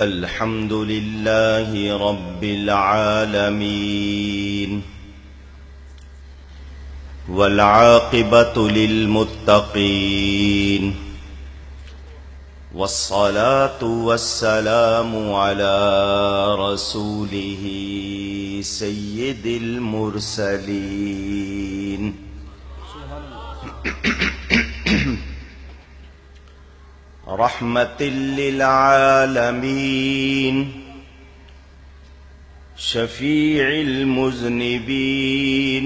الحمد لله رب العالمين والعاقبة للمتقين والصلاة والسلام على رسوله سيد المرسلين رحمة للعالمين شفيع المذنبين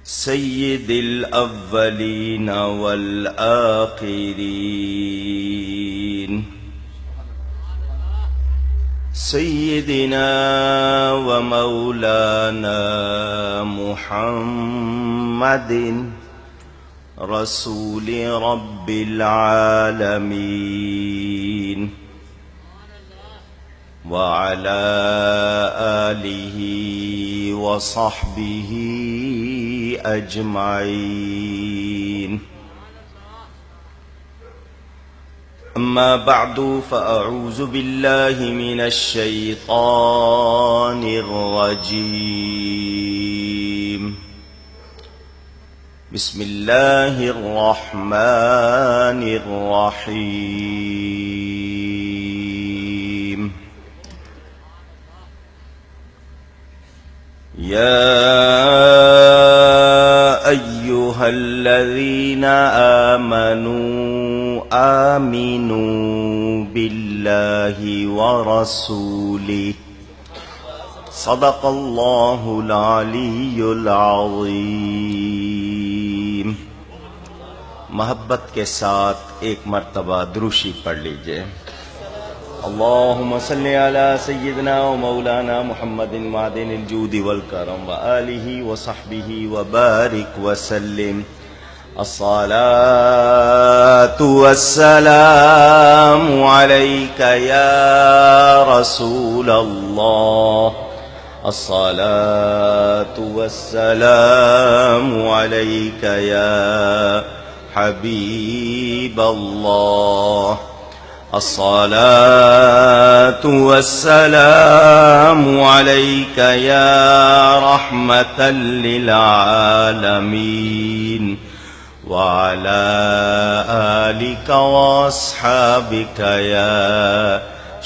سيد الأولين والآخرين سيدنا ومولانا محمد رسول رب العالمين وعلى آله وصحبه أجمعين. أما بعد فأعوذ بالله من الشيطان الرجيم. بسم الله الرحمن الرحيم. يا أيها الذين آمنوا آمنوا بالله ورسوله صدق الله العلی العظیم. محبت کے ساتھ ایک مرتبہ دروشی پڑھ لیجئے. اللہم صلی علی سیدنا و مولانا محمد معدن الجود والکرم وآلہ وصحبہ وبارک وسلم. الصلاة والسلام علیک یا رسول اللہ. الصلاة والسلام علیک یا حبیب اللہ. الصلاة والسلام علیک یا رحمة للعالمین وعلى آلك واصحابك يا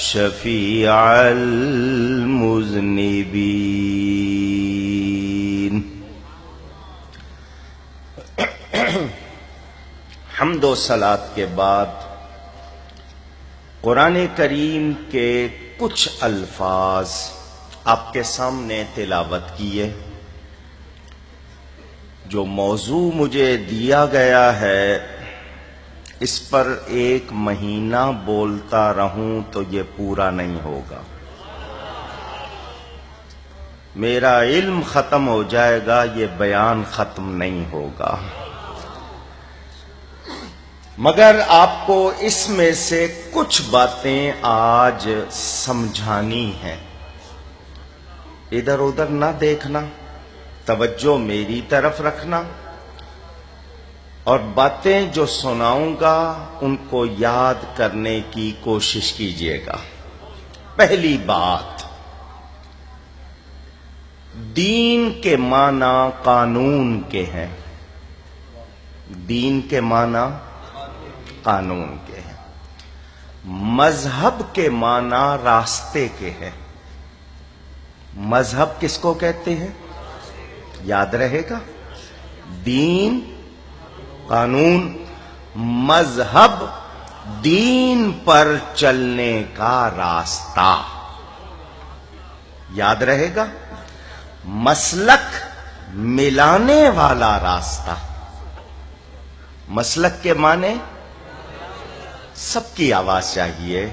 شفيع المذنبين. حمد و صلات کے بعد قرآن کریم کے کچھ الفاظ آپ کے سامنے تلاوت کیے. جو موضوع مجھے دیا گیا ہے اس پر ایک مہینہ بولتا رہوں تو یہ پورا نہیں ہوگا. میرا علم ختم ہو جائے گا، یہ بیان ختم نہیں ہوگا. مگر آپ کو اس میں سے کچھ باتیں آج سمجھانی ہیں. ادھر ادھر نہ دیکھنا، توجہ میری طرف رکھنا، اور باتیں جو سناؤں گا ان کو یاد کرنے کی کوشش کیجیے گا. پہلی بات، دین کے معنی قانون کے ہیں. دین کے معنی قانون کے ہیں. مذہب کے معنی راستے کے ہیں. مذہب کس کو کہتے ہیں؟ یاد رہے گا، دین قانون. مذہب دین پر چلنے کا راستہ. یاد رہے گا، مسلک ملانے والا راستہ. مسلک کے معنی سب کی آواز چاہیے.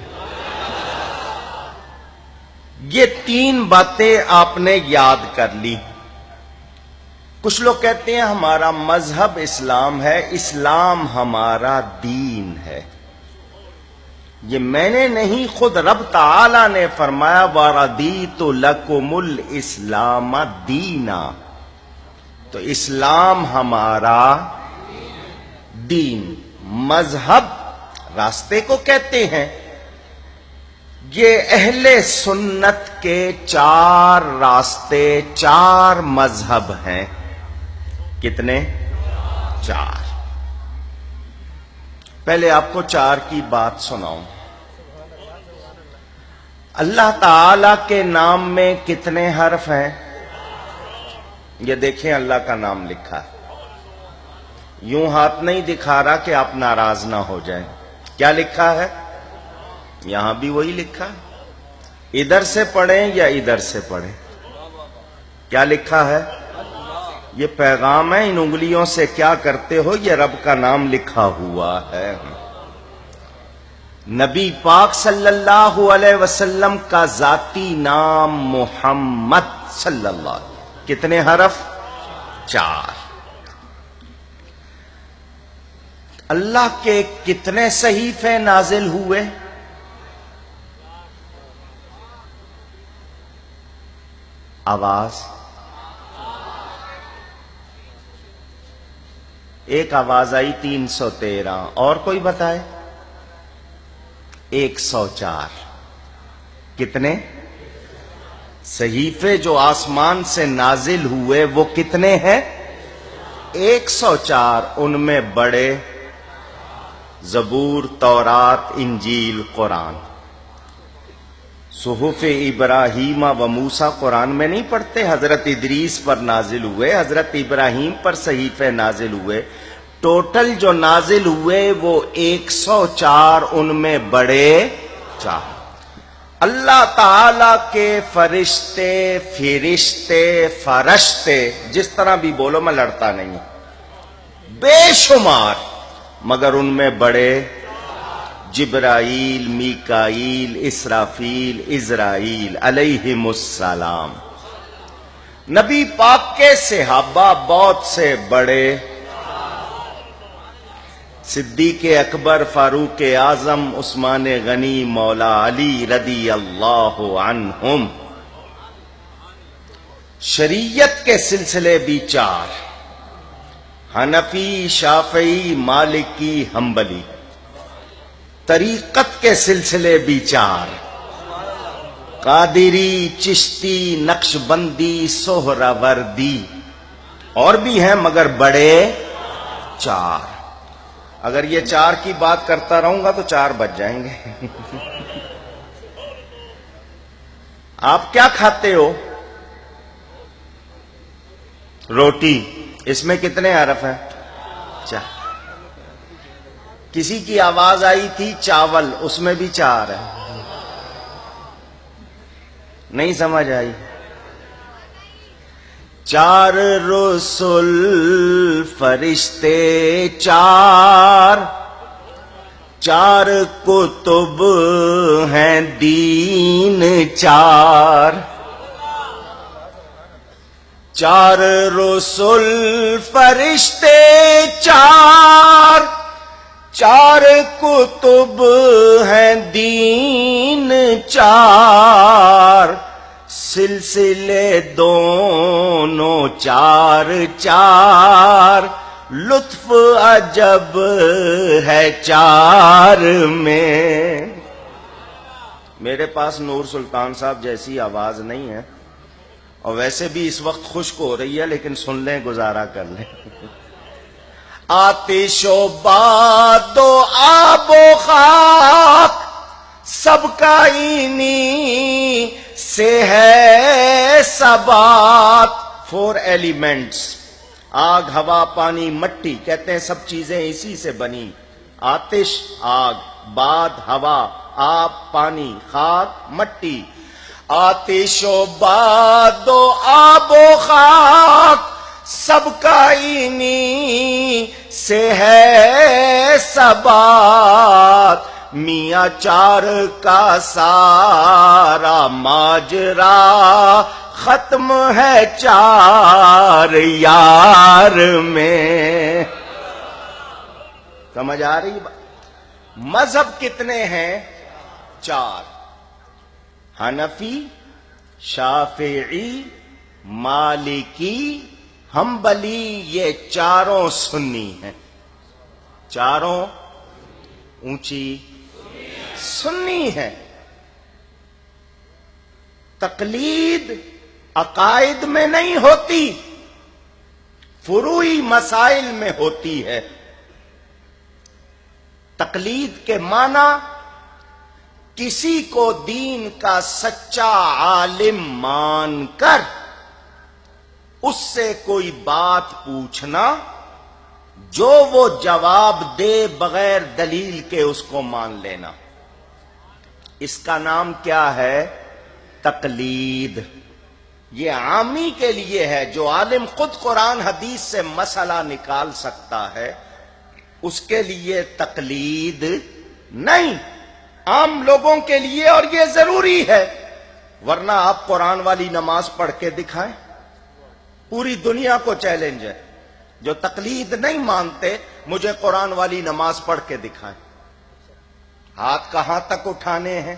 یہ تین باتیں آپ نے یاد کر لی. کچھ لوگ کہتے ہیں ہمارا مذہب اسلام ہے، اسلام ہمارا دین ہے. یہ میں نے نہیں، خود رب تعالی نے فرمایا وَرَضِيتُ لَكُمُ الْإِسْلَامَ دِينًا. تو اسلام ہمارا دین. مذہب راستے کو کہتے ہیں. یہ اہل سنت کے 4 راستے، 4 مذہب ہیں. کتنے؟ 4. پہلے آپ کو 4 کی بات سناؤں. اللہ تعالی کے نام میں کتنے حرف ہیں؟ یہ دیکھیں اللہ کا نام لکھا ہے. یوں ہاتھ نہیں دکھا رہا کہ آپ ناراض نہ ہو جائیں. کیا لکھا ہے؟ یہاں بھی وہی لکھا ہے. ادھر سے پڑھیں یا ادھر سے پڑھیں؟ کیا لکھا ہے؟ یہ پیغام ہے. ان انگلیوں سے کیا کرتے ہو؟ یہ رب کا نام لکھا ہوا ہے. نبی پاک صلی اللہ علیہ وسلم کا ذاتی نام محمد صلی اللہ علیہ وسلم. کتنے حرف؟ 4. اللہ کے کتنے صحیفے نازل ہوئے؟ آواز. ایک آواز آئی 313. اور کوئی بتائے؟ 104. کتنے صحیفے جو آسمان سے نازل ہوئے وہ کتنے ہیں؟ 104. ان میں بڑے زبور، تورات، انجیل، قرآن. صحف ابراہیم و موسیٰ قرآن میں نہیں پڑھتے؟ حضرت ادریس پر نازل ہوئے، حضرت ابراہیم پر صحیفے نازل ہوئے. ٹوٹل جو نازل ہوئے وہ 104. ان میں بڑے 4. اللہ تعالی کے فرشتے، فرشتے جس طرح بھی بولو، میں لڑتا نہیں، بے شمار. مگر ان میں بڑے جبرائیل، میکائیل، اسرافیل، عزرائیل علیہم السلام. نبی پاک کے صحابہ بہت سے بڑے، صدیق اکبر، فاروق اعظم، عثمان غنی، مولا علی رضی اللہ عنہم. شریعت کے سلسلے بھی 4: حنفی، شافعی، مالکی، حنبلی. طریقت کے سلسلے بھی 4: قادری، چشتی، نقشبندی، سہروردی. اور بھی ہیں مگر بڑے 4. اگر یہ 4 کی بات کرتا رہوں گا تو 4 بج جائیں گے. آپ کیا کھاتے ہو؟ روٹی. اس میں کتنے حرف ہیں؟ 4. کسی کی آواز آئی تھی چاول، اس میں بھی 4 ہے. نہیں سمجھ آئی؟ 4 رسول فرشتے، 4 کتب ہیں دین، 4 رسول فرشتے، 4 کتب ہیں دین، 4 سلسلے دونوں 4 لطف عجب ہے 4 میں. میرے پاس نور سلطان صاحب جیسی آواز نہیں ہے، اور ویسے بھی اس وقت خشک ہو رہی ہے، لیکن سن لیں، گزارا کر لیں. آتش و باد و آب و خاک سب کا انہی سے ہے ثبات. 4 ایلیمنٹس: آگ، ہوا، پانی، مٹی. کہتے ہیں سب چیزیں اسی سے بنی. آتش آگ، باد ہوا، آب پانی، خاک مٹی. آتش و باد و آب و خاک سب کا انہی سے ہے ثبات. میاں 4 کا سارا ماجرا ختم ہے 4 یار میں. سمجھ آ رہی بات؟ مذہب کتنے ہیں؟ 4: حنفی، شافعی، مالکی، حنبلی. یہ 4 سنی ہیں. 4 اونچی سنی ہیں. تقلید عقائد میں نہیں ہوتی، فروعی مسائل میں ہوتی ہے۔ تقلید کے معنی کسی کو دین کا سچا عالم مان کر اس سے کوئی بات پوچھنا، جو وہ جواب دے بغیر دلیل کے اس کو مان لینا، اس کا نام کیا ہے؟ تقلید۔ یہ عامی کے لیے ہے، جو عالم خود قرآن حدیث سے مسئلہ نکال سکتا ہے اس کے لیے تقلید نہیں، عام لوگوں کے لیے، اور یہ ضروری ہے، ورنہ آپ قرآن والی نماز پڑھ کے دکھائیں۔ پوری دنیا کو چیلنج ہے، جو تقلید نہیں مانتے مجھے قرآن والی نماز پڑھ کے دکھائیں۔ ہاتھ کہاں تک اٹھانے ہیں،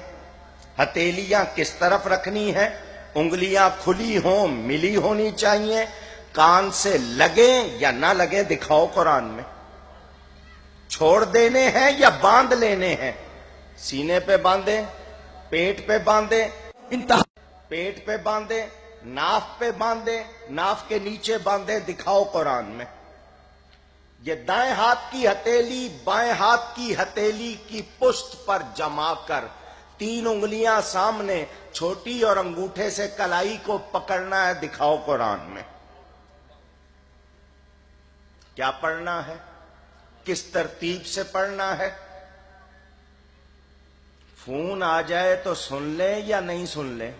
ہتھیلیاں کس طرف رکھنی ہیں، انگلیاں کھلی ہوں ملی ہونی چاہیے، کان سے لگیں یا نہ لگیں دکھاؤ قرآن میں، چھوڑ دینے ہیں یا باندھ لینے ہیں، سینے پہ باندھیں، پیٹ پہ باندھیں، پیٹ پہ باندھیں، ناف پہ باندھیں، ناف کے نیچے باندھیں، دکھاؤ قرآن میں۔ یہ دائیں ہاتھ کی ہتھیلی بائیں ہاتھ کی ہتھیلی کی پشت پر جما کر 3 انگلیاں سامنے، چھوٹی اور انگوٹھے سے کلائی کو پکڑنا ہے، دکھاؤ قرآن میں۔ کیا پڑھنا ہے، کس ترتیب سے پڑھنا ہے؟ فون آ جائے تو سن لیں یا نہیں سن لیں،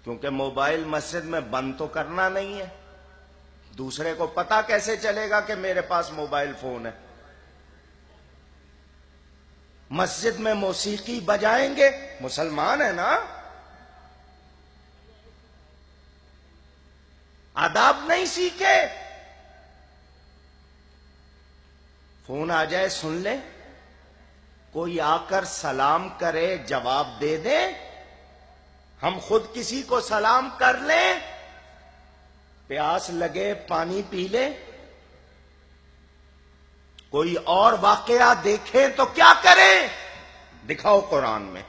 کیونکہ موبائل مسجد میں بند تو کرنا نہیں ہے، دوسرے کو پتا کیسے چلے گا کہ میرے پاس موبائل فون ہے؟ مسجد میں موسیقی بجائیں گے، مسلمان ہے نا، آداب نہیں سیکھے، فون آ جائے سن لیں، کوئی آ کر سلام کرے جواب دے دے، ہم خود کسی کو سلام کر لیں، پیاس لگے پانی پی لیں، کوئی اور واقعہ دیکھیں تو کیا کریں؟ دکھاؤ قرآن میں۔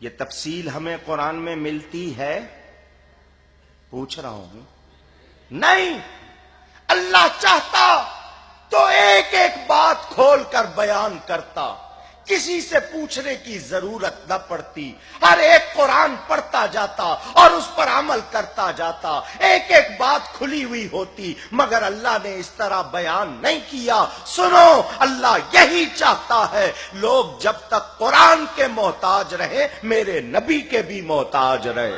یہ تفصیل ہمیں قرآن میں ملتی ہے؟ پوچھ رہا ہوں، نہیں۔ اللہ چاہتا تو ایک ایک بات کھول کر بیان کرتا، کسی سے پوچھنے کی ضرورت نہ پڑتی، ہر ایک قرآن پڑھتا جاتا اور اس پر عمل کرتا جاتا، ایک ایک بات کھلی ہوئی ہوتی، مگر اللہ نے اس طرح بیان نہیں کیا۔ سنو، اللہ یہی چاہتا ہے، لوگ جب تک قرآن کے محتاج رہے میرے نبی کے بھی محتاج رہے۔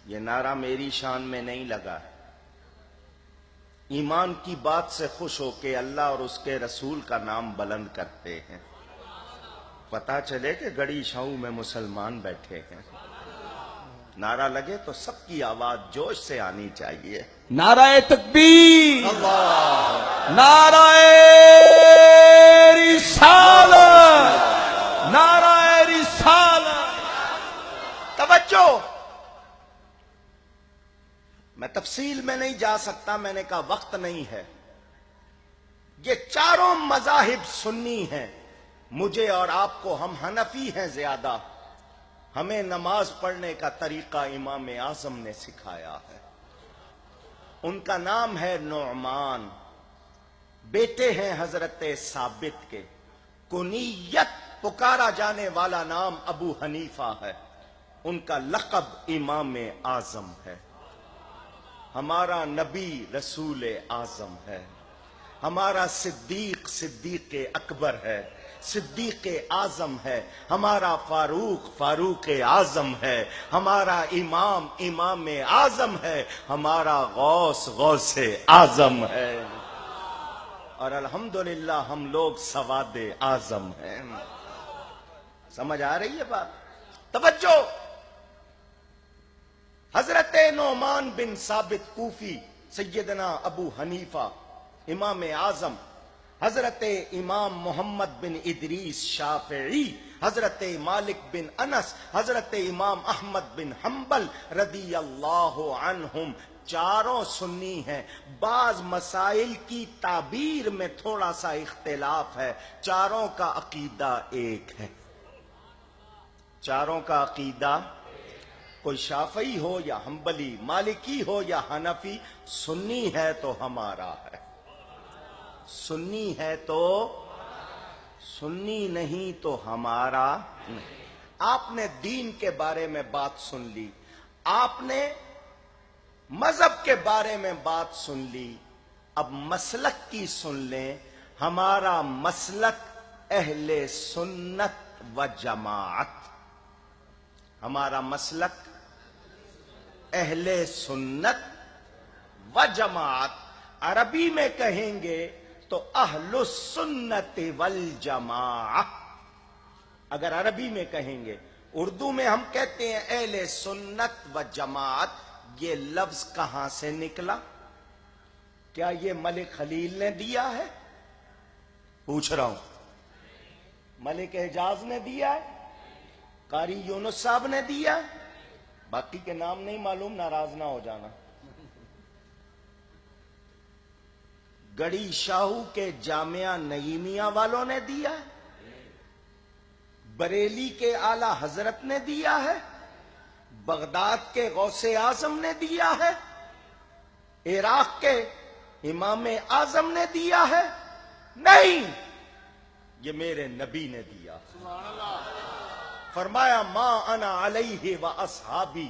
یہ نعرہ میری شان میں نہیں لگا، ایمان کی بات سے خوش ہو کے اللہ اور اس کے رسول کا نام بلند کرتے ہیں، پتہ چلے کہ گڑی شاؤں میں مسلمان بیٹھے ہیں۔ نعرہ لگے تو سب کی آواز جوش سے آنی چاہیے۔ نعرہ تکبیر، اللہ، نعرہ رسالت، نعرہ رسالت۔ توجہ، میں تفصیل میں نہیں جا سکتا، میں نے کہا وقت نہیں ہے۔ یہ چاروں مذاہب سنی ہیں، مجھے اور آپ کو، ہم حنفی ہیں زیادہ، ہمیں نماز پڑھنے کا طریقہ امام اعظم نے سکھایا ہے۔ ان کا نام ہے نعمان، بیٹے ہیں حضرت ثابت کے، کنیت پکارا جانے والا نام ابو حنیفہ ہے، ان کا لقب امام اعظم ہے۔ ہمارا نبی رسول اعظم ہے، ہمارا صدیق صدیق اکبر ہے، صدیق اعظم ہے، ہمارا فاروق فاروق اعظم ہے، ہمارا امام امام اعظم ہے، ہمارا غوث غوث اعظم ہے، اور الحمدللہ ہم لوگ سواد اعظم ہیں۔ سمجھ آ رہی ہے بات؟ توجہ، حضرت نعمان بن ثابت کوفی، سیدنا ابو حنیفہ امام اعظم، حضرت امام محمد بن ادریس شافعی، حضرت مالک بن انس، حضرت امام احمد بن حنبل رضی اللہ عنہم چاروں سنی ہیں۔ بعض مسائل کی تعبیر میں تھوڑا سا اختلاف ہے، چاروں کا عقیدہ ایک ہے۔ چاروں کا عقیدہ، کوئی شافعی ہو یا حنبلی، مالکی ہو یا حنفی، سنی ہے تو ہمارا ہے، سنی ہے تو سنی نہیں تو ہمارا نہیں۔ آپ نے دین کے بارے میں بات سن لی، آپ نے مذہب کے بارے میں بات سن لی، اب مسلک کی سن لیں۔ ہمارا مسلک اہل سنت و جماعت، ہمارا مسلک اہل سنت و جماعت۔ عربی میں کہیں گے تو اہل السنت والجماعہ، اگر عربی میں کہیں گے۔ اردو میں ہم کہتے ہیں اہل سنت و جماعت۔ یہ لفظ کہاں سے نکلا؟ کیا یہ ملک خلیل نے دیا ہے؟ پوچھ رہا ہوں۔ ملک اعجاز نے دیا ہے؟ قاری یونس صاحب نے دیا ہے؟ باقی کے نام نہیں معلوم، ناراض نہ ہو جانا۔ گڑی شاہو کے جامعہ نعیمیہ والوں نے دیا ہے؟ بریلی کے اعلی حضرت نے دیا ہے؟ بغداد کے غوث اعظم نے دیا ہے؟ عراق کے امام اعظم نے دیا ہے؟ نہیں، یہ میرے نبی نے دیا۔ فرمایا ما انا علیہ و اصحابی،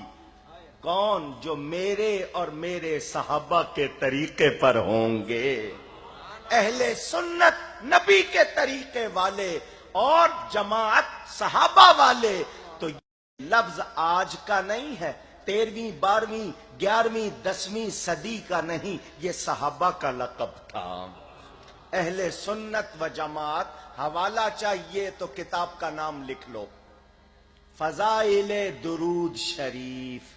کون؟ جو میرے اور میرے صحابہ کے طریقے پر ہوں گے۔ اہل سنت نبی کے طریقے والے اور جماعت صحابہ والے۔ تو یہ لفظ آج کا نہیں ہے، 13ویں 12ویں 11ویں 10ویں صدی کا نہیں، یہ صحابہ کا لقب تھا۔ اہل سنت و جماعت، حوالہ چاہیے تو کتاب کا نام لکھ لو، فضائل درود شریف،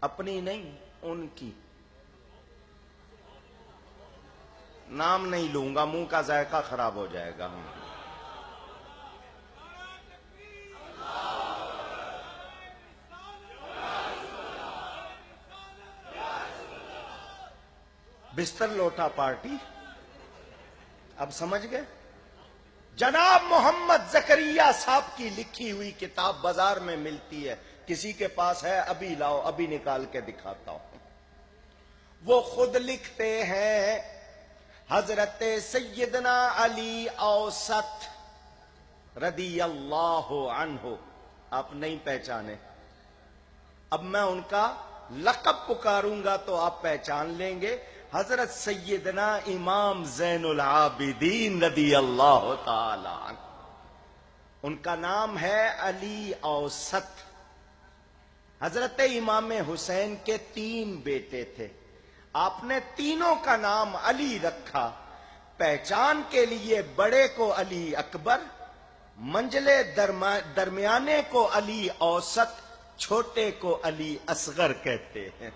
اپنی نہیں ان کی۔ نام نہیں لوں گا، منہ کا ذائقہ خراب ہو جائے گا۔ بستر لوٹا پارٹی، اب سمجھ گئے؟ جناب محمد زکریہ صاحب کی لکھی ہوئی کتاب بازار میں ملتی ہے، کسی کے پاس ہے؟ ابھی لاؤ، ابھی نکال کے دکھاتا ہوں۔ وہ خود لکھتے ہیں حضرت سیدنا علی اوسط رضی اللہ عنہ، آپ نہیں پہچانے، اب میں ان کا لقب پکاروں گا تو آپ پہچان لیں گے۔ حضرت سیدنا امام زین العابدین رضی اللہ تعالی عنہ، ان کا نام ہے علی اوسط۔ حضرت امام حسین کے 3 بیٹے تھے، آپ نے تینوں کا نام علی رکھا، پہچان کے لیے بڑے کو علی اکبر، منجلے درمیانے کو علی اوسط، چھوٹے کو علی اصغر کہتے ہیں۔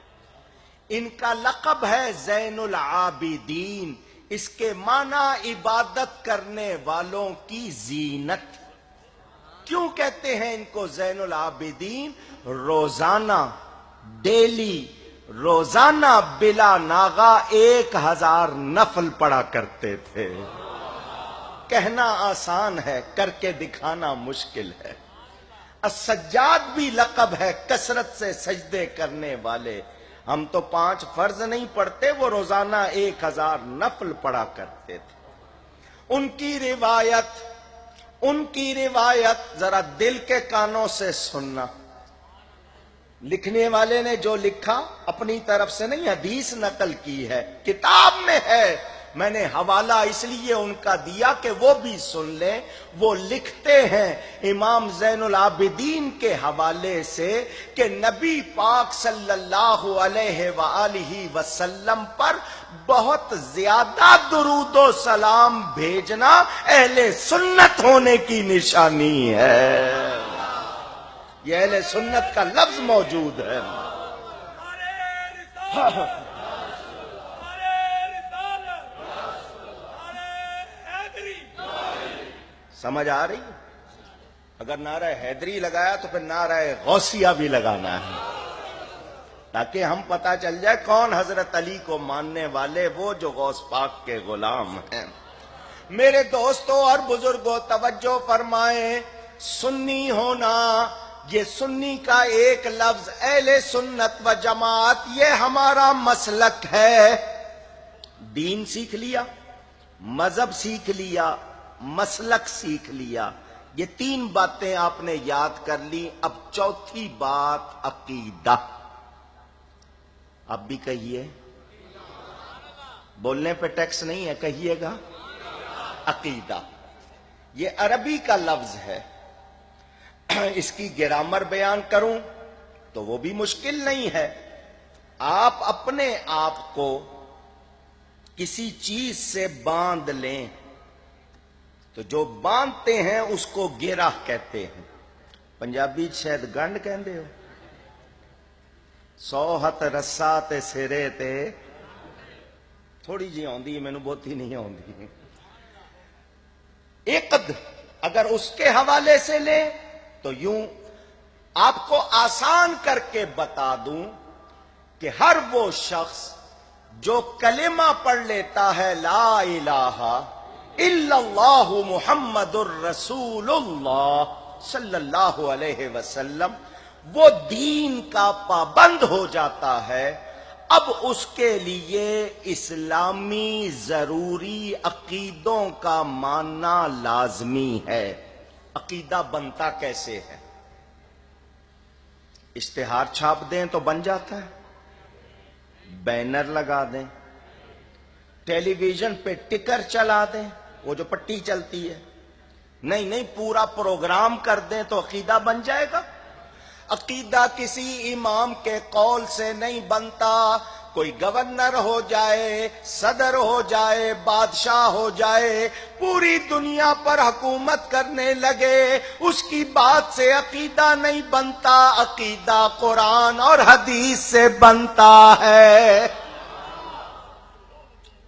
ان کا لقب ہے زین العابدین، اس کے معنی عبادت کرنے والوں کی زینت۔ کیوں کہتے ہیں ان کو زین العابدین؟ روزانہ، ڈیلی، روزانہ بلا ناغہ 1000 نفل پڑھا کرتے تھے۔ کہنا آسان ہے، کر کے دکھانا مشکل ہے۔ السجاد بھی لقب ہے، کثرت سے سجدے کرنے والے۔ ہم تو 5 فرض نہیں پڑھتے، وہ روزانہ 1000 نفل پڑھا کرتے تھے۔ ان کی روایت ذرا دل کے کانوں سے سننا۔ لکھنے والے نے جو لکھا اپنی طرف سے نہیں، حدیث نقل کی ہے، کتاب میں ہے، میں نے حوالہ اس لیے ان کا دیا کہ وہ بھی سن لیں۔ وہ لکھتے ہیں امام زین العابدین کے حوالے سے کہ نبی پاک صلی اللہ علیہ وآلہ وسلم پر بہت زیادہ درود و سلام بھیجنا اہل سنت ہونے کی نشانی ہے۔ یہ اہل سنت کا لفظ موجود ہے۔ سمجھ آ رہی ہے؟ اگر نعرہ حیدری لگایا تو پھر نعرہ غوثیہ بھی لگانا ہے، تاکہ ہم پتہ چل جائے کون حضرت علی کو ماننے والے، وہ جو غوث پاک کے غلام ہیں۔ میرے دوستوں اور بزرگوں توجہ فرمائیں، سنی ہونا، یہ سنی کا ایک لفظ اہل سنت و جماعت، یہ ہمارا مسلک ہے۔ دین سیکھ لیا، مذہب سیکھ لیا، مسلک سیکھ لیا، یہ تین باتیں آپ نے یاد کر لی۔ اب چوتھی بات عقیدہ۔ اب بھی کہیے، بولنے پہ ٹیکس نہیں ہے، کہیے گا عقیدہ۔ یہ عربی کا لفظ ہے، اس کی گرامر بیان کروں تو وہ بھی مشکل نہیں ہے۔ آپ اپنے آپ کو کسی چیز سے باندھ لیں تو جو باندھتے ہیں اس کو گرہ کہتے ہیں۔ پنجابی شاید گنڈ کہندے ہو۔ 100 ہتھ رسا تے سرے تے، تھوڑی جی آندی ہے، مینوں بہت ہی نہیں آندی۔ عقد اگر اس کے حوالے سے لیں تو یوں آپ کو آسان کر کے بتا دوں کہ ہر وہ شخص جو کلمہ پڑھ لیتا ہے لا الہ الا اللہ محمد الرسول اللہ صلی اللہ علیہ وسلم، وہ دین کا پابند ہو جاتا ہے۔ اب اس کے لیے اسلامی ضروری عقیدوں کا ماننا لازمی ہے۔ عقیدہ بنتا کیسے ہے؟ اشتہار چھاپ دیں تو بن جاتا ہے، بینر لگا دیں، ٹیلی ویژن پہ ٹکر چلا دیں، وہ جو پٹی چلتی ہے، نہیں پورا پروگرام کر دیں تو عقیدہ بن جائے گا۔ عقیدہ کسی امام کے قول سے نہیں بنتا۔ کوئی گورنر ہو جائے، صدر ہو جائے، بادشاہ ہو جائے، پوری دنیا پر حکومت کرنے لگے، اس کی بات سے عقیدہ نہیں بنتا۔ عقیدہ قرآن اور حدیث سے بنتا ہے۔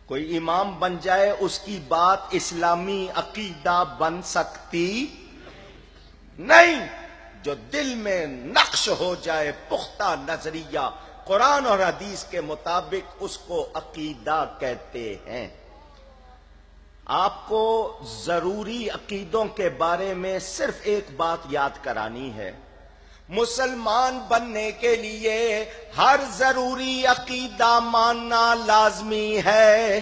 کوئی امام بن جائے، اس کی بات اسلامی عقیدہ بن سکتی نہیں۔ جو دل میں نقش ہو جائے پختہ نظریہ قرآن اور حدیث کے مطابق، اس کو عقیدہ کہتے ہیں۔ آپ کو ضروری عقیدوں کے بارے میں صرف ایک بات یاد کرانی ہے۔ مسلمان بننے کے لیے ہر ضروری عقیدہ ماننا لازمی ہے۔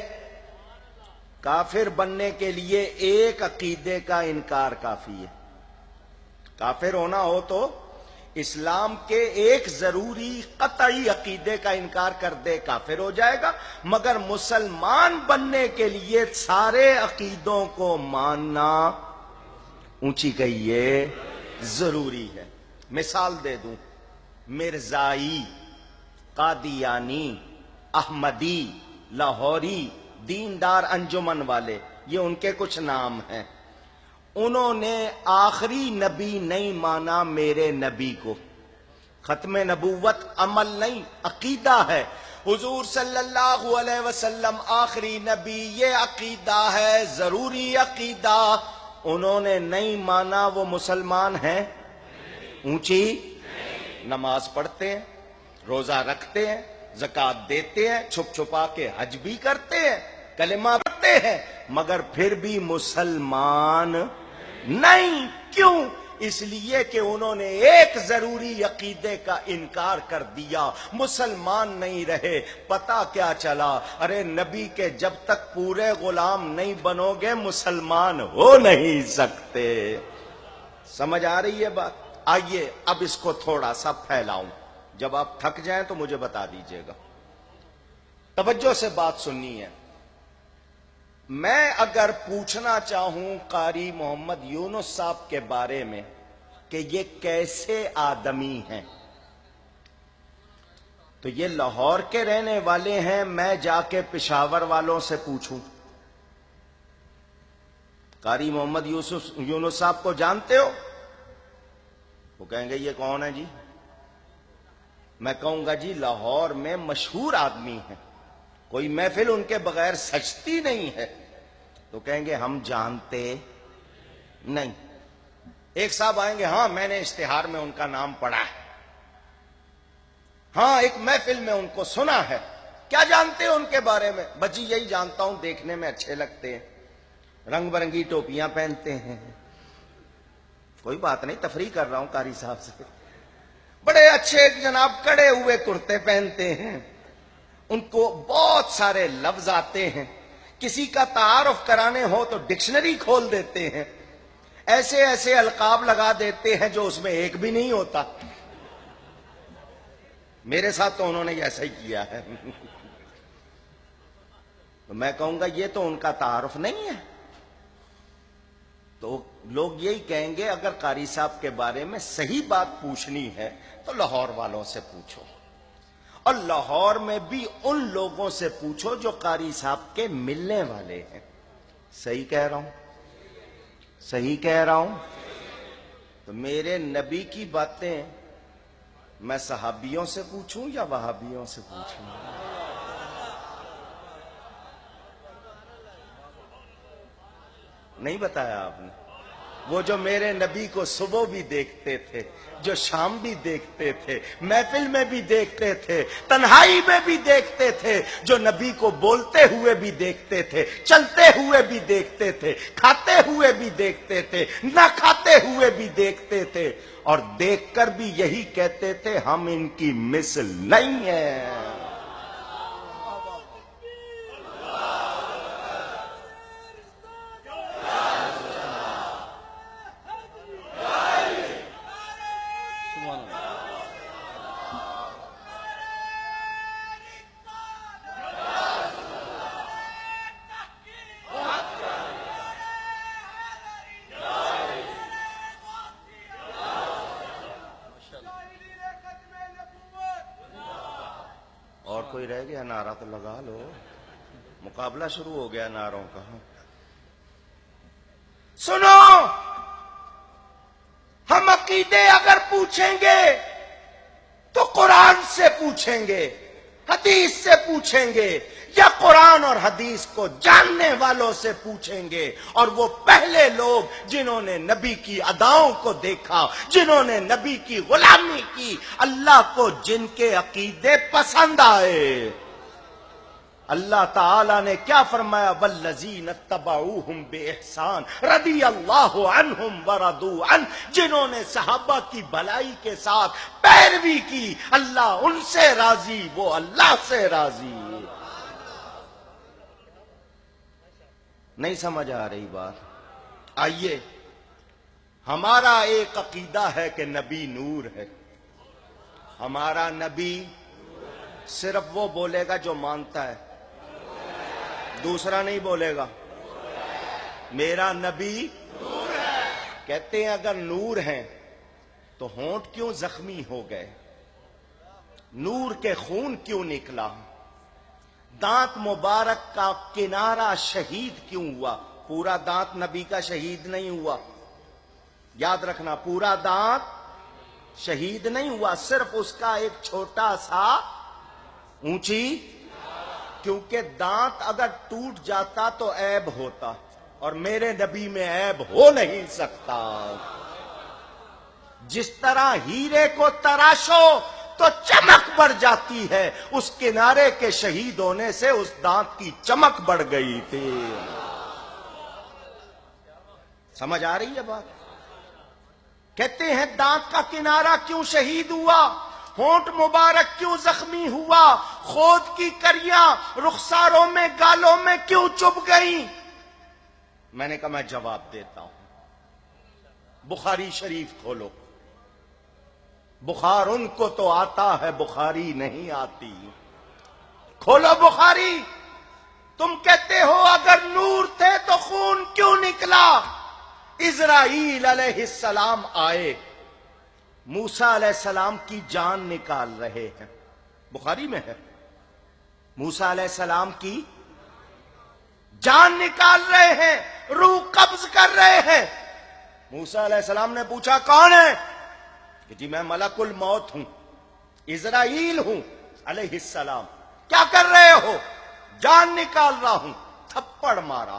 کافر بننے کے لیے ایک عقیدے کا انکار کافی ہے۔ کافر ہونا ہو تو اسلام کے ایک ضروری قطعی عقیدے کا انکار کر دے، کافر ہو جائے گا۔ مگر مسلمان بننے کے لیے سارے عقیدوں کو ماننا، اونچی کہیے، ضروری ہے۔ مثال دے دوں، مرزائی، قادیانی، احمدی، لاہوری، دیندار انجمن والے، یہ ان کے کچھ نام ہیں۔ انہوں نے آخری نبی نہیں مانا میرے نبی کو۔ ختم نبوت عمل نہیں، عقیدہ ہے۔ حضور صلی اللہ علیہ وسلم آخری نبی، یہ عقیدہ ہے، ضروری عقیدہ۔ انہوں نے نہیں مانا، وہ مسلمان ہیں؟ اونچی، نماز پڑھتے ہیں، روزہ رکھتے ہیں، زکوٰۃ دیتے ہیں، چھپ چھپا کے حج بھی کرتے ہیں، کلمہ پڑھتے ہیں، مگر پھر بھی مسلمان نہیں۔ کیوں؟ اس لیے کہ انہوں نے ایک ضروری عقیدے کا انکار کر دیا، مسلمان نہیں رہے۔ پتہ کیا چلا؟ ارے نبی کے جب تک پورے غلام نہیں بنو گے مسلمان ہو نہیں سکتے۔ سمجھ آ رہی ہے بات؟ آئیے اب اس کو تھوڑا سا پھیلاؤں، جب آپ تھک جائیں تو مجھے بتا دیجئے گا۔ توجہ سے بات سننی ہے۔ میں اگر پوچھنا چاہوں قاری محمد یونس صاحب کے بارے میں کہ یہ کیسے آدمی ہیں، تو یہ لاہور کے رہنے والے ہیں، میں جا کے پشاور والوں سے پوچھوں قاری محمد یونس صاحب کو جانتے ہو؟ وہ کہیں گے یہ کون ہے جی؟ میں کہوں گا جی لاہور میں مشہور آدمی ہیں، کوئی محفل ان کے بغیر سجتی نہیں ہے۔ تو کہیں گے ہم جانتے نہیں. ایک صاحب آئیں گے, ہاں میں نے اشتہار میں ان کا نام پڑھا ہے, ہاں ایک محفل میں ان کو سنا ہے. کیا جانتے ہیں ان کے بارے میں؟ بجی یہی جانتا ہوں دیکھنے میں اچھے لگتے ہیں, رنگ برنگی ٹوپیاں پہنتے ہیں. کوئی بات نہیں, تفریح کر رہا ہوں قاری صاحب سے. بڑے اچھے جناب کڑے ہوئے کرتے پہنتے ہیں, ان کو بہت سارے لفظ آتے ہیں, کسی کا تعارف کرانے ہو تو ڈکشنری کھول دیتے ہیں, ایسے ایسے القاب لگا دیتے ہیں جو اس میں ایک بھی نہیں ہوتا. میرے ساتھ تو انہوں نے ایسا ہی کیا ہے. تو میں کہوں گا یہ تو ان کا تعارف نہیں ہے. تو لوگ یہی کہیں گے اگر قاری صاحب کے بارے میں صحیح بات پوچھنی ہے تو لاہور والوں سے پوچھو, اور لاہور میں بھی ان لوگوں سے پوچھو جو قاری صاحب کے ملنے والے ہیں. صحیح کہہ رہا ہوں, صحیح کہہ رہا ہوں. تو میرے نبی کی باتیں میں صحابیوں سے پوچھوں یا وہابیوں سے پوچھوں؟ نہیں بتایا آپ نے. وہ جو میرے نبی کو صبح بھی دیکھتے تھے, جو شام بھی دیکھتے تھے, محفل میں بھی دیکھتے تھے, تنہائی میں بھی دیکھتے تھے, جو نبی کو بولتے ہوئے بھی دیکھتے تھے, چلتے ہوئے بھی دیکھتے تھے, کھاتے ہوئے بھی دیکھتے تھے, نہ کھاتے ہوئے بھی دیکھتے تھے, اور دیکھ کر بھی یہی کہتے تھے ہم ان کی مثل نہیں ہیں. اور کوئی رہ گیا نعرہ تو لگا لو, مقابلہ شروع ہو گیا نعروں کا. سنو, ہم عقیدے اگر پوچھیں گے تو قرآن سے پوچھیں گے, حدیث سے پوچھیں گے, یا قرآن اور حدیث کو جاننے والوں سے پوچھیں گے. اور وہ پہلے لوگ جنہوں نے نبی کی اداؤں کو دیکھا, جنہوں نے نبی کی غلامی کی, اللہ کو جن کے عقیدے پسند آئے. اللہ تعالیٰ نے کیا فرمایا؟ والذین اتبعوہم بإحسان رضی اللہ عنہم ورضوا عنہ. جنہوں نے صحابہ کی بھلائی کے ساتھ پیروی کی, اللہ ان سے راضی, وہ اللہ سے راضی. نہیں سمجھ آ رہی بات؟ آئیے, ہمارا ایک عقیدہ ہے کہ نبی نور ہے. ہمارا نبی صرف وہ بولے گا جو مانتا ہے, دوسرا نہیں بولے گا. میرا نبی نور ہے. کہتے ہیں اگر نور ہیں تو ہونٹ کیوں زخمی ہو گئے, نور کے خون کیوں نکلا, دانت مبارک کا کنارہ شہید کیوں ہوا؟ پورا دانت نبی کا شہید نہیں ہوا, یاد رکھنا, پورا دانت شہید نہیں ہوا, صرف اس کا ایک چھوٹا سا اونچی, کیونکہ دانت اگر ٹوٹ جاتا تو عیب ہوتا, اور میرے نبی میں عیب ہو نہیں سکتا. جس طرح ہیرے کو تراشو تو چمک بڑھ جاتی ہے, اس کنارے کے شہید ہونے سے اس دانت کی چمک بڑھ گئی تھی. سمجھ آ رہی ہے بات؟ کہتے ہیں دانت کا کنارہ کیوں شہید ہوا, ہونٹ مبارک کیوں زخمی ہوا, خود کی کریاں رخساروں میں گالوں میں کیوں چبھ گئیں؟ میں نے کہا میں جواب دیتا ہوں. بخاری شریف کھولو. بخار ان کو تو آتا ہے, بخاری نہیں آتی. کھولو بخاری. تم کہتے ہو اگر نور تھے تو خون کیوں نکلا؟ اسرائیل علیہ السلام آئے, موسیٰ علیہ السلام کی جان نکال رہے ہیں, بخاری میں ہے. موسیٰ علیہ السلام کی جان نکال رہے ہیں, روح قبض کر رہے ہیں. موسیٰ علیہ السلام نے پوچھا کون ہے؟ کہ جی میں ملک الموت ہوں, اسرائیل ہوں علیہ السلام. کیا کر رہے ہو؟ جان نکال رہا ہوں. تھپڑ مارا.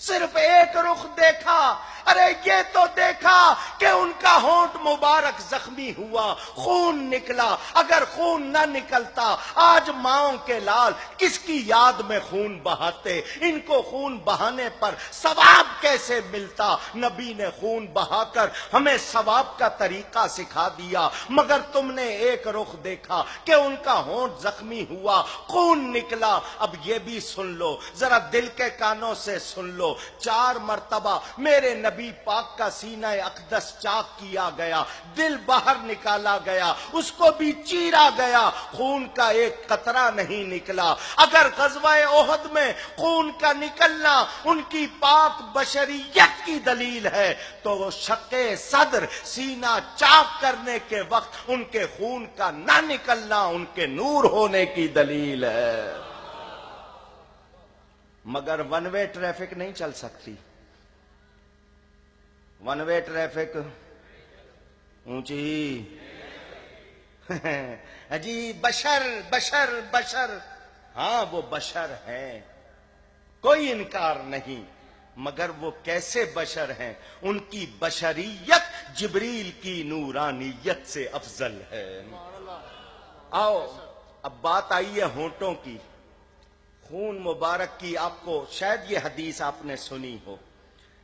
صرف ایک رخ دیکھا، ارے یہ تو دیکھا کہ ان کا ہونٹ مبارک زخمی ہوا، خون نکلا۔ اگر خون نہ نکلتا آج ماؤں کے لال کس کی یاد میں خون بہاتے؟ ان کو خون بہانے پر ثواب کیسے ملتا؟ نبی نے خون بہا کر ہمیں ثواب کا طریقہ سکھا دیا، مگر تم نے ایک رخ دیکھا کہ ان کا ہونٹ زخمی ہوا، خون نکلا۔ اب یہ بھی سن لو، ذرا دل کے کانوں سے سن لو، 4 مرتبہ میرے نبی پاک کا سینہ اقدس چاک کیا گیا، دل باہر نکالا گیا، اس کو بھی چیرا گیا، خون کا ایک قطرہ نہیں نکلا۔ اگر غزوہ احد میں خون کا نکلنا ان کی پاک بشریت کی دلیل ہے تو وہ شق صدر سینہ چاک کرنے کے وقت ان کے خون کا نہ نکلنا ان کے نور ہونے کی دلیل ہے۔ مگر ون وے ٹریفک نہیں چل سکتی، ون وے ٹریفک اونچی جی بشر بشر بشر، ہاں وہ بشر ہیں، کوئی انکار نہیں، مگر وہ کیسے بشر ہیں؟ ان کی بشریت جبریل کی نورانیت سے افضل ہے۔ آؤ اب بات آئی ہے ہونٹوں کی، خون مبارک کی۔ آپ کو شاید یہ حدیث آپ نے سنی ہو،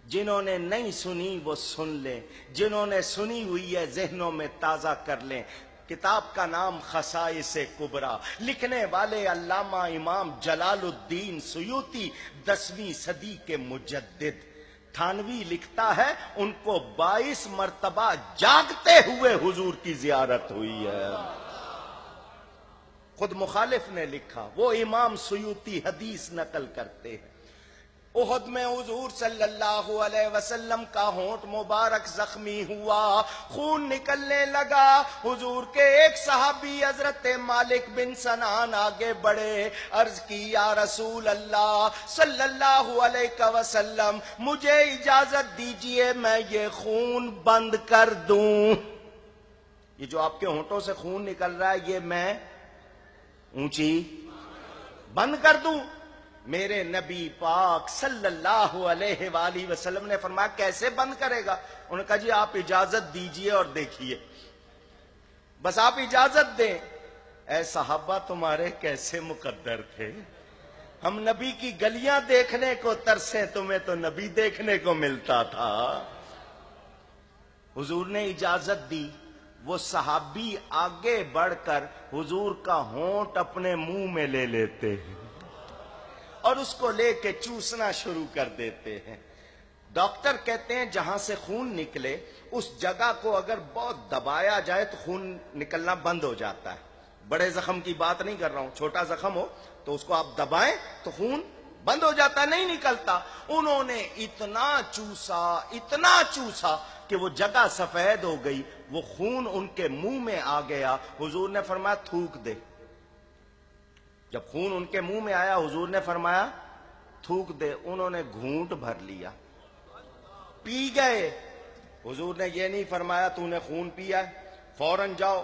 جنہوں نے نہیں سنی وہ سن لیں، جنہوں نے سنی ہوئی ہے ذہنوں میں تازہ کر لیں۔ کتاب کا نام خصائص کبریٰ، لکھنے والے علامہ امام جلال الدین سیوطی، 10ویں صدی کے مجدد۔ تھانوی لکھتا ہے ان کو 22 مرتبہ جاگتے ہوئے حضور کی زیارت ہوئی ہے۔ خود مخالف نے لکھا، وہ امام سیوطی حدیث نقل کرتے ہیں۔ احد میں حضور صلی اللہ علیہ وسلم کا ہونٹ مبارک زخمی ہوا، خون نکلنے لگا۔ حضور کے ایک صحابی حضرت مالک بن سنان آگے بڑھے، عرض کی یا رسول اللہ صلی اللہ علیہ وسلم، مجھے اجازت دیجئے میں یہ خون بند کر دوں۔ یہ جو آپ کے ہونٹوں سے خون نکل رہا ہے یہ میں اونچی بند کر دوں؟ میرے نبی پاک صلی اللہ علیہ وآلہ وسلم نے فرمایا کیسے بند کرے گا؟ انہوں نے کہا جی آپ اجازت دیجئے اور دیکھیے، بس آپ اجازت دیں۔ اے صحابہ تمہارے کیسے مقدر تھے، ہم نبی کی گلیاں دیکھنے کو ترسیں، تمہیں تو نبی دیکھنے کو ملتا تھا۔ حضور نے اجازت دی، وہ صحابی آگے بڑھ کر حضور کا ہونٹ اپنے منہ میں لے لیتے ہیں اور اس کو لے کے چوسنا شروع کر دیتے ہیں۔ ڈاکٹر کہتے ہیں جہاں سے خون نکلے اس جگہ کو اگر بہت دبایا جائے تو خون نکلنا بند ہو جاتا ہے۔ بڑے زخم کی بات نہیں کر رہا ہوں، چھوٹا زخم ہو تو اس کو آپ دبائیں تو خون بند ہو جاتا، نہیں نکلتا۔ انہوں نے اتنا چوسا کہ وہ جگہ سفید ہو گئی، وہ خون ان کے منہ میں آ گیا۔ حضور نے فرمایا تھوک دے۔ جب خون ان کے منہ میں آیا حضور نے فرمایا تھوک دے، انہوں نے گھونٹ بھر لیا، پی گئے۔ حضور نے یہ نہیں فرمایا تو نے خون پیا ہے فوراً جاؤ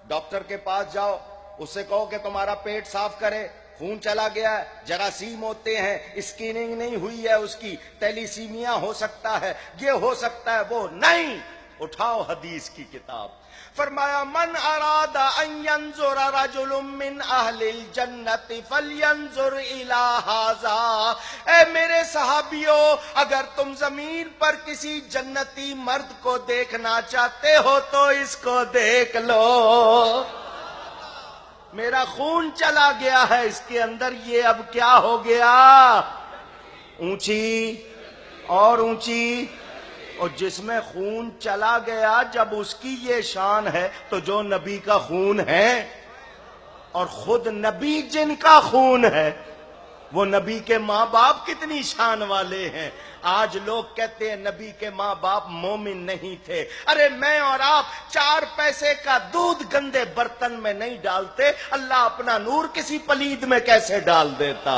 ڈاکٹر کے پاس جاؤ، اس سے کہو کہ تمہارا پیٹ صاف کرے، خون چلا گیا ہے، جراثیم ہوتے ہیں، اسکیننگ نہیں ہوئی ہے، اس کی تیلیسیمیا ہو سکتا ہے، یہ ہو سکتا ہے، وہ نہیں۔ اٹھاؤ حدیث کی کتاب، فرمایا من اراد ان ينظر رجل من اہل الجنت فلینظر الی ھذا۔ اے میرے صحابیوں، اگر تم زمین پر کسی جنتی مرد کو دیکھنا چاہتے ہو تو اس کو دیکھ لو۔ میرا خون چلا گیا ہے اس کے اندر، یہ اب کیا ہو گیا؟ اونچی اور اونچی۔ اور جس میں خون چلا گیا جب اس کی یہ شان ہے تو جو نبی کا خون ہے اور خود نبی جن کا خون ہے وہ نبی کے ماں باپ کتنی شان والے ہیں۔ آج لوگ کہتے ہیں نبی کے ماں باپ مومن نہیں تھے۔ ارے میں اور آپ 4 پیسے کا دودھ گندے برتن میں نہیں ڈالتے، اللہ اپنا نور کسی پلید میں کیسے ڈال دیتا؟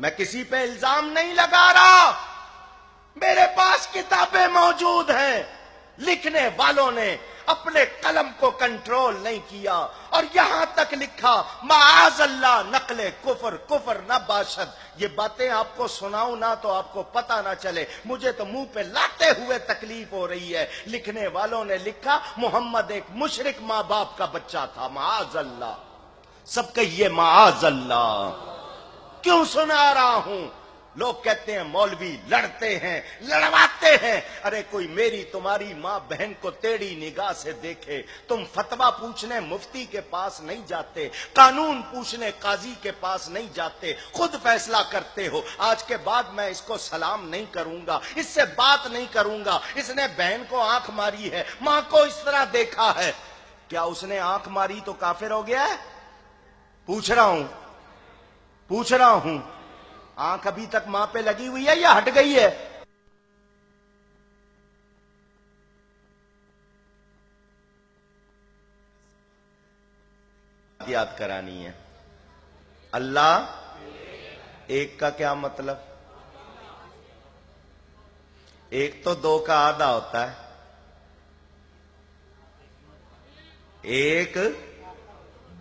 میں کسی پہ الزام نہیں لگا رہا، میرے پاس کتابیں موجود ہیں، لکھنے والوں نے اپنے قلم کو کنٹرول نہیں کیا اور یہاں تک لکھا معاذ اللہ نقل کفر، کفر نہ باشد۔ یہ باتیں آپ کو سناؤں نہ تو آپ کو پتہ نہ چلے، مجھے تو منہ پہ لاتے ہوئے تکلیف ہو رہی ہے۔ لکھنے والوں نے لکھا محمد ایک مشرک ماں باپ کا بچہ تھا، معاذ اللہ۔ سب کہیے معاذ اللہ۔ کیوں سنا رہا ہوں؟ لوگ کہتے ہیں مولوی لڑتے ہیں، لڑواتے ہیں۔ ارے کوئی میری تمہاری ماں بہن کو ٹیڑھی نگاہ سے دیکھے، تم فتویٰ پوچھنے مفتی کے پاس نہیں جاتے، قانون پوچھنے قاضی کے پاس نہیں جاتے، خود فیصلہ کرتے ہو۔ آج کے بعد میں اس کو سلام نہیں کروں گا، اس سے بات نہیں کروں گا۔ اس نے بہن کو آنکھ ماری ہے، ماں کو اس طرح دیکھا ہے، کیا اس نے آنکھ ماری تو کافر ہو گیا ہے؟ پوچھ رہا ہوں آنکھ ابھی تک ماں پہ لگی ہوئی ہے یا ہٹ گئی ہے؟ یاد کرانی ہے۔ اللہ ایک کا کیا مطلب؟ ایک تو دو کا آدھا ہوتا ہے، ایک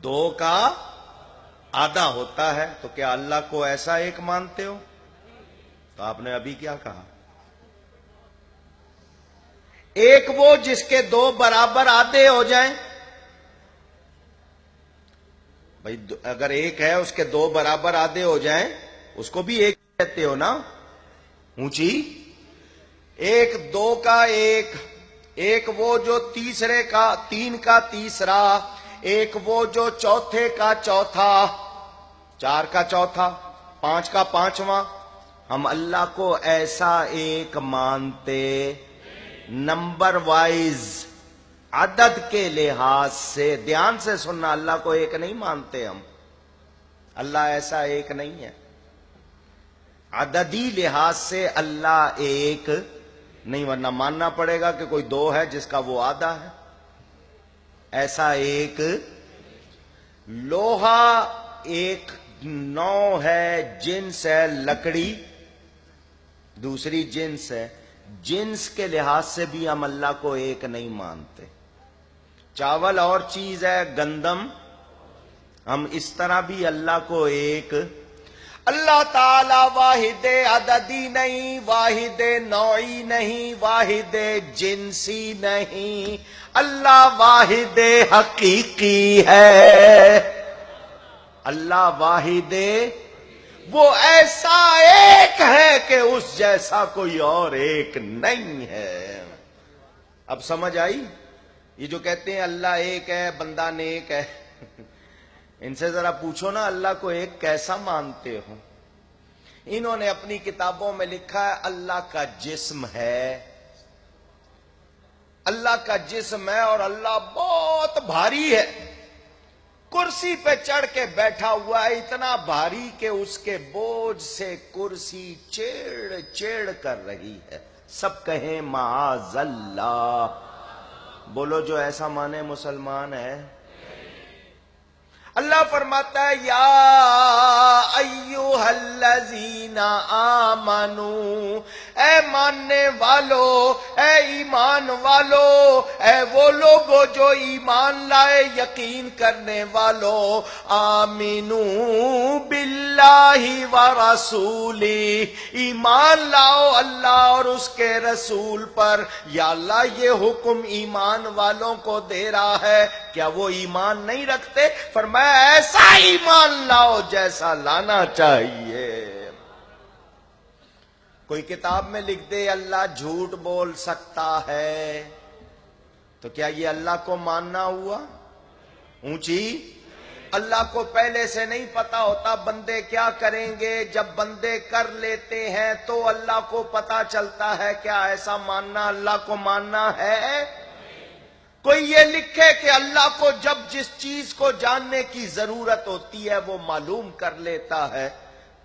دو کا آدھا ہوتا ہے۔ تو کیا اللہ کو ایسا ایک مانتے ہو؟ تو آپ نے ابھی کیا کہا؟ ایک وہ جس کے دو برابر آدھے ہو جائیں۔ بھائی اگر ایک ہے اس کے دو برابر آدھے ہو جائیں، اس کو بھی ایک کہتے ہو نا؟ اونچی ایک، دو کا ایک، ایک وہ جو تیسرے کا، تین کا تیسرا، ایک وہ جو چوتھے کا چوتھا، چار کا چوتھا، پانچ کا پانچواں۔ ہم اللہ کو ایسا ایک مانتے، نمبر وائز، عدد کے لحاظ سے۔ دھیان سے سننا، اللہ کو ایک نہیں مانتے ہم، اللہ ایسا ایک نہیں ہے۔ عددی لحاظ سے اللہ ایک نہیں، ورنہ ماننا پڑے گا کہ کوئی دو ہے جس کا وہ آدھا ہے۔ ایسا ایک لوہا ایک نو ہے، جنس ہے لکڑی، دوسری جنس ہے، جنس کے لحاظ سے بھی ہم اللہ کو ایک نہیں مانتے۔ چاول اور چیز ہے، گندم، ہم اس طرح بھی اللہ کو ایک۔ اللہ تعالی واحد عددی نہیں، واحد نوعی نہیں، واحد جنسی نہیں، اللہ واحد حقیقی ہے۔ اللہ واحد، وہ ایسا ایک ہے کہ اس جیسا کوئی اور ایک نہیں ہے۔ اب سمجھ آئی؟ یہ جو کہتے ہیں اللہ ایک ہے، بندہ نیک ہے، ان سے ذرا پوچھو نا اللہ کو ایک کیسا مانتے ہو؟ انہوں نے اپنی کتابوں میں لکھا ہے اللہ کا جسم ہے، اللہ کا جسم ہے اور اللہ بہت بھاری ہے، کرسی پہ چڑھ کے بیٹھا ہوا ہے، اتنا بھاری کہ اس کے بوجھ سے کرسی چیڑ چیڑ کر رہی ہے۔ سب کہیں معاذ اللہ۔ بولو جو ایسا مانے مسلمان ہے۔ اللہ فرماتا ہے یا ایھا الذین آمنو، اے ماننے والو، اے ایمان والو، اے وہ لوگو جو ایمان لائے، یقین کرنے والو، آمنو باللہ ورسولہ، ایمان لاؤ اللہ اور اس کے رسول پر۔ یا اللہ یہ حکم ایمان والوں کو دے رہا ہے، کیا وہ ایمان نہیں رکھتے؟ فرمایا ایسا ایمان لاؤ جیسا لانا چاہیے۔ کوئی کتاب میں لکھ دے اللہ جھوٹ بول سکتا ہے، تو کیا یہ اللہ کو ماننا ہوا؟ اونچی اللہ کو پہلے سے نہیں پتا ہوتا بندے کیا کریں گے، جب بندے کر لیتے ہیں تو اللہ کو پتا چلتا ہے۔ کیا ایسا ماننا اللہ کو ماننا ہے؟ کوئی یہ لکھے کہ اللہ کو جب جس چیز کو جاننے کی ضرورت ہوتی ہے وہ معلوم کر لیتا ہے،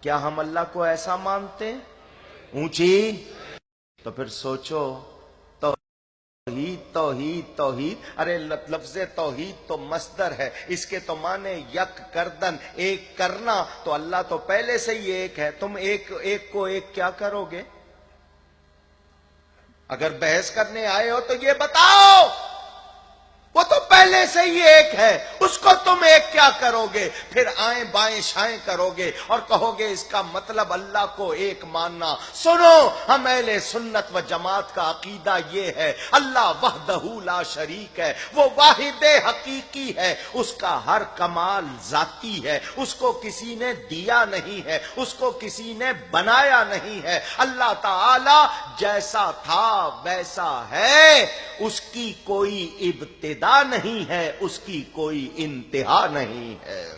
کیا ہم اللہ کو ایسا مانتے ہیں؟ اونچی تو پھر سوچو، توحید توحید توحید، ارے لفظ توحید تو مصدر ہے، اس کے تو معنی یک کردن، ایک کرنا، تو اللہ تو پہلے سے ہی ایک ہے، تم ایک کو ایک کیا کرو گے؟ اگر بحث کرنے آئے ہو تو یہ بتاؤ، وہ تو پہلے سے ہی ایک ہے، اس کو تم ایک کیا کرو گے؟ پھر آئیں بائیں شائیں کرو گے اور کہو گے اس کا مطلب اللہ کو ایک ماننا۔ سنو، ہم اہل سنت و جماعت کا عقیدہ یہ ہے، اللہ وحدہ لا شریک ہے، وہ واحد حقیقی ہے، اس کا ہر کمال ذاتی ہے، اس کو کسی نے دیا نہیں ہے، اس کو کسی نے بنایا نہیں ہے۔ اللہ تعالی جیسا تھا ویسا ہے، اس کی کوئی ابتدا نہیں ہے، اس کی کوئی انتہا نہیں ہے۔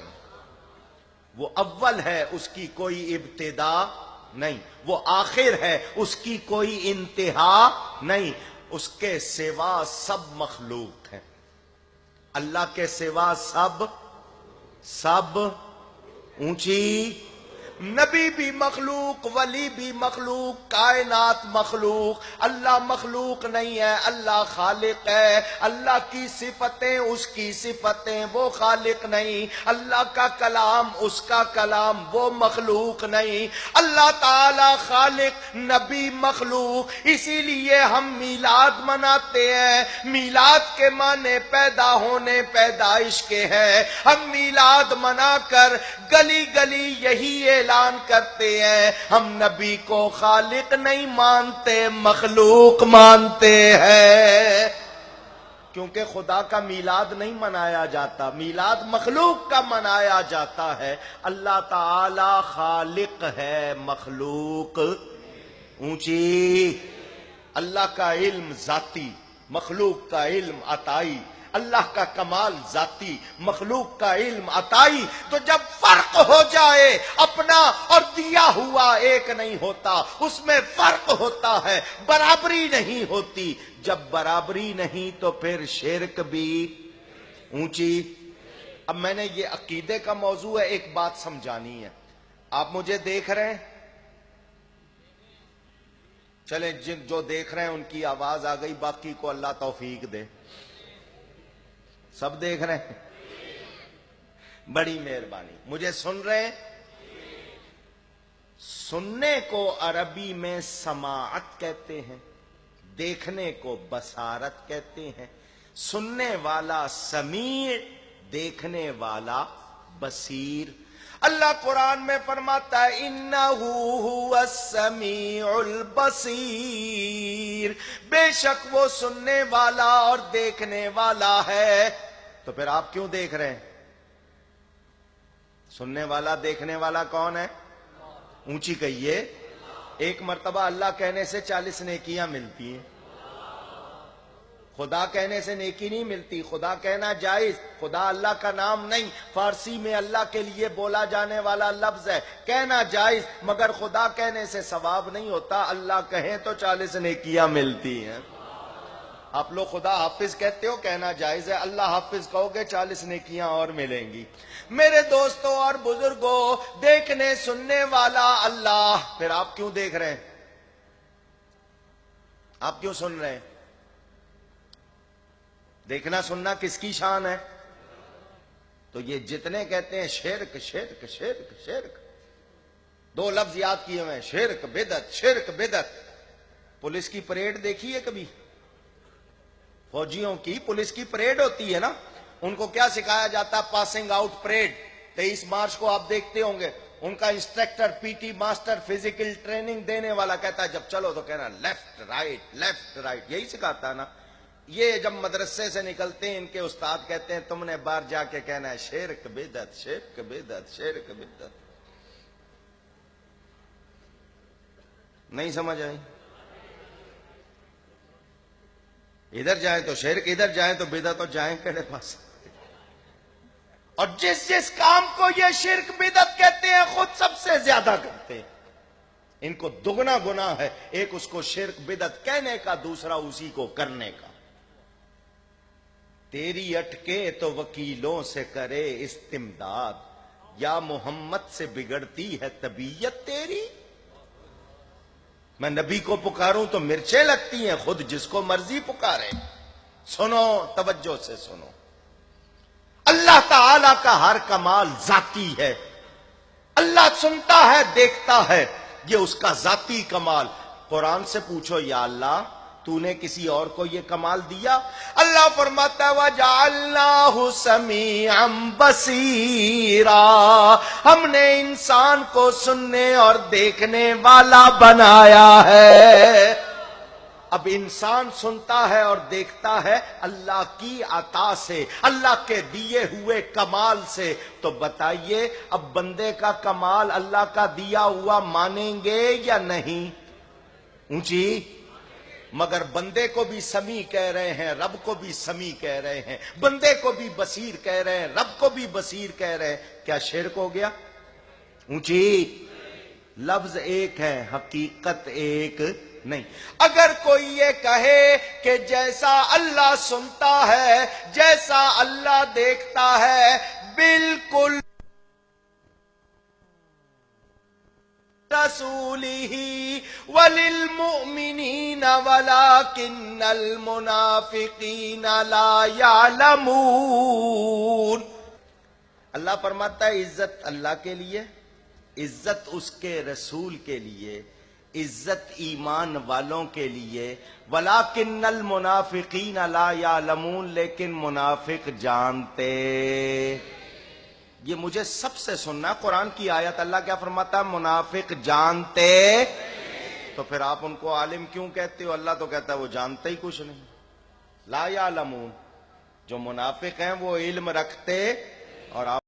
وہ اول ہے، اس کی کوئی ابتدا نہیں، وہ آخر ہے، اس کی کوئی انتہا نہیں۔ اس کے سوا سب مخلوق ہیں، اللہ کے سوا سب اونچی، نبی بھی مخلوق، ولی بھی مخلوق، کائنات مخلوق۔ اللہ مخلوق نہیں ہے، اللہ خالق ہے۔ اللہ کی صفتیں اس کی صفتیں، وہ خالق نہیں۔ اللہ کا کلام اس کا کلام، وہ مخلوق نہیں۔ اللہ تعالی خالق، نبی مخلوق۔ اسی لیے ہم میلاد مناتے ہیں۔ میلاد کے معنی پیدا ہونے، پیدائش کے ہیں۔ ہم میلاد منا کر گلی گلی یہی اعلان کرتے ہیں، ہم نبی کو خالق نہیں مانتے، مخلوق مانتے ہیں۔ کیونکہ خدا کا میلاد نہیں منایا جاتا، میلاد مخلوق کا منایا جاتا ہے۔ اللہ تعالی خالق ہے، مخلوق اونچی۔ اللہ کا علم ذاتی، مخلوق کا علم عطائی۔ اللہ کا کمال ذاتی، مخلوق کا علم عطائی۔ تو جب فرق ہو جائے، اپنا اور دیا ہوا ایک نہیں ہوتا، اس میں فرق ہوتا ہے، برابری نہیں ہوتی۔ جب برابری نہیں تو پھر شرک بھی اونچی۔ اب میں نے یہ عقیدے کا موضوع ہے، ایک بات سمجھانی ہے۔ آپ مجھے دیکھ رہے ہیں؟ چلیں، جن جو دیکھ رہے ہیں ان کی آواز آ گئی، باقی کو اللہ توفیق دے۔ سب دیکھ رہے ہیں؟ بڑی مہربانی۔ مجھے سن رہے ہیں؟ سننے کو عربی میں سماعت کہتے ہیں، دیکھنے کو بصارت کہتے ہیں۔ سننے والا سمیع، دیکھنے والا بصیر۔ اللہ قرآن میں فرماتا ہے انہو ہوا السمیع البصیر، بے شک وہ سننے والا اور دیکھنے والا ہے۔ تو پھر آپ کیوں دیکھ رہے ہیں؟ سننے والا دیکھنے والا کون ہے؟ اونچی کہیے۔ ایک مرتبہ اللہ کہنے سے 40 نیکیاں ملتی ہیں، خدا کہنے سے نیکی نہیں ملتی۔ خدا کہنا جائز، خدا اللہ کا نام نہیں، فارسی میں اللہ کے لیے بولا جانے والا لفظ ہے، کہنا جائز، مگر خدا کہنے سے ثواب نہیں ہوتا۔ اللہ کہیں تو 40 نیکیاں ملتی ہیں۔ آپ لوگ خدا حافظ کہتے ہو، کہنا جائز ہے، اللہ حافظ کہو گے 40 نیکیاں اور ملیں گی۔ میرے دوستوں اور بزرگوں، دیکھنے سننے والا اللہ۔ پھر آپ کیوں دیکھ رہے ہیں؟ آپ کیوں سن رہے ہیں؟ دیکھنا سننا کس کی شان ہے؟ تو یہ جتنے کہتے ہیں شرک شرک شرک شرک، دو لفظ یاد کیے ہوئے ہیں، شرک بدعت، شرک بدعت۔ پولیس کی پریڈ دیکھی ہے کبھی؟ فوجیوں کی پولیس کی پریڈ ہوتی ہے نا، ان کو کیا سکھایا جاتا ہے؟ Passing out parade. 23 مارچ کو آپ دیکھتے ہوں گے، ان کا instructor, P T master, physical training دینے والا کہتا ہے جب چلو تو کہنا لیفٹ رائٹ لیفٹ رائٹ، یہی سکھاتا ہے نا۔ یہ جب مدرسے سے نکلتے ہیں ان کے استاد کہتے ہیں تم نے باہر جا کے کہنا ہے شرک بدعت شرک بدعت شرک بدعت۔ نہیں سمجھ آئی؟ ادھر جائیں تو شرک، ادھر جائیں تو بدعت، تو جائیں کہنے پاس؟ اور جس جس کام کو یہ شرک بدعت کہتے ہیں خود سب سے زیادہ کرتے ہیں، ان کو دگنا گناہ ہے۔ ایک اس کو شرک بدعت کہنے کا، دوسرا اسی کو کرنے کا۔ تیری اٹکے تو وکیلوں سے کرے استمداد، یا محمد سے بگڑتی ہے طبیعت تیری۔ میں نبی کو پکاروں تو مرچیں لگتی ہیں، خود جس کو مرضی پکارے۔ سنو، توجہ سے سنو، اللہ تعالی کا ہر کمال ذاتی ہے۔ اللہ سنتا ہے، دیکھتا ہے، یہ اس کا ذاتی کمال۔ قرآن سے پوچھو یا اللہ تو نے کسی اور کو یہ کمال دیا؟ اللہ فرماتا ہے وَجَعَلْنَاهُ سَمِيعًا بَصِيرًا، ہم نے انسان کو سننے اور دیکھنے والا بنایا ہے۔ اب انسان سنتا ہے اور دیکھتا ہے اللہ کی عطا سے، اللہ کے دیے ہوئے کمال سے۔ تو بتائیے اب بندے کا کمال اللہ کا دیا ہوا مانیں گے یا نہیں؟ اونچی، مگر بندے کو بھی سمیع کہہ رہے ہیں، رب کو بھی سمیع کہہ رہے ہیں، بندے کو بھی بصیر کہہ رہے ہیں، رب کو بھی بصیر کہہ رہے ہیں۔ کیا شرک ہو گیا؟ اونچی، لفظ ایک ہے، حقیقت ایک نہیں۔ اگر کوئی یہ کہے کہ جیسا اللہ سنتا ہے، جیسا اللہ دیکھتا ہے، بالکل رسولہ وللمؤمنین ولکن المنافقین لا یعلمون۔ اللہ فرماتا ہے عزت اللہ کے لیے، عزت اس کے رسول کے لیے، عزت ایمان والوں کے لیے، وَلَٰكِنَّ الْمُنَافِقِينَ لَا يَعْلَمُونَ، لیکن منافق جانتے۔ یہ مجھے سب سے سننا، قرآن کی آیت اللہ کیا فرماتا ہے؟ منافق جانتے۔ تو پھر آپ ان کو عالم کیوں کہتے ہو؟ اللہ تو کہتا ہے وہ جانتے ہی کچھ نہیں۔ لا یعلمون، جو منافق ہیں وہ علم رکھتے اور آپ